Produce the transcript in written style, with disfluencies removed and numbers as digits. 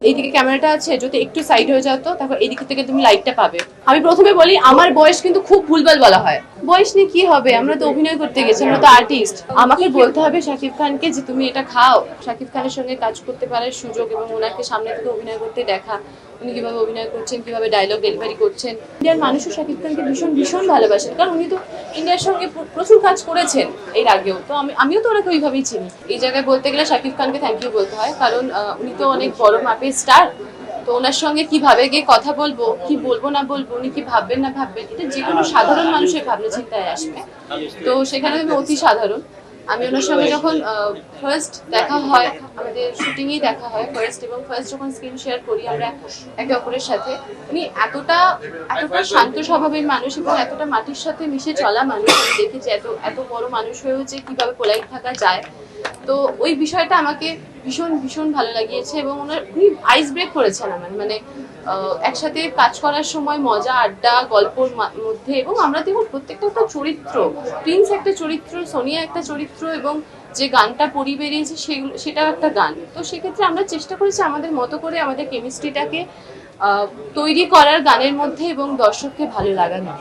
এইদিকে ক্যামেরাটা আছে, যদি একটু সাইড হয়ে যেত তারপর এইদিক থেকে তুমি লাইটটা পাবে। আমি প্রথমে বলি আমার বয়স কিন্তু খুব ভুলভাল বলা হয়। বয়স নিয়ে কি হবে, আমরা তো অভিনয় করতে গেছি, আমরা তো আর্টিস্ট। আমাকে বলতে হবে শাকিব খানকে যে তুমি এটা খাও। শাকিব খানের সঙ্গে কাজ করতে পারার সুযোগ এবং ওনাকে সামনে থেকে অভিনয় করতে দেখা, উনি কিভাবে অভিনয় করছেন, কিভাবে ডায়লগ ডেলিভারি করছেন। ইন্ডিয়ার মানুষও শাকিব খানকে ভীষণ ভীষণ ভালোবাসেন, কারণ উনি তো ইন্ডিয়ার সঙ্গে প্রচুর কাজ করেছেন এর আগেও। তো আমিও তো ওনাকে ওইভাবেই চিনি। এই জায়গায় বলতে গেলে শাকিব খানকে থ্যাংক ইউ বলতে হয়, কারণ উনি তো অনেক বড় মাপের স্টার। তো ওনার সঙ্গে কিভাবে গিয়ে কথা বলবো, কি বলবো না বলবো, উনি কি ভাববেন না ভাববেন, এটা যে কোনো সাধারণ মানুষের ভাবনা চিন্তায় আসবে। তো সেখানে আমি অতি সাধারণ। আমি ওনার সঙ্গে যখন ফার্স্ট দেখা হয়, আমাদের শুটিংয়েই দেখা হয় ফার্স্ট, এবং ফার্স্ট যখন স্ক্রিন শেয়ার করি আমরা একে অপরের সাথে, উনি এতটা শান্ত স্বভাবের মানুষ এবং এতটা মাটির সাথে মিশে চলা মানুষ। আমি দেখেছি এত এত বড় মানুষ হয়েও যে কিভাবে পোলাইট থাকা যায়। তো ওই বিষয়টা আমাকে ভীষণ ভীষণ ভালো লাগিয়েছে, এবং উনি আইস ব্রেক করেছেন আমার, মানে একসাথে কাজ করার সময় মজা, আড্ডা, গল্পর মধ্যে। এবং আমরা দেখুন প্রত্যেকটা একটা চরিত্র, প্রিন্স একটা চরিত্র, সোনিয়া একটা চরিত্র, এবং যে গানটা পরি বেরিয়েছে সেটাও একটা গান। তো সেক্ষেত্রে আমরা চেষ্টা করেছি আমাদের মতো করে আমাদের কেমিস্ট্রিটাকে তৈরি করার গানের মধ্যে এবং দর্শককে ভালো লাগানোর।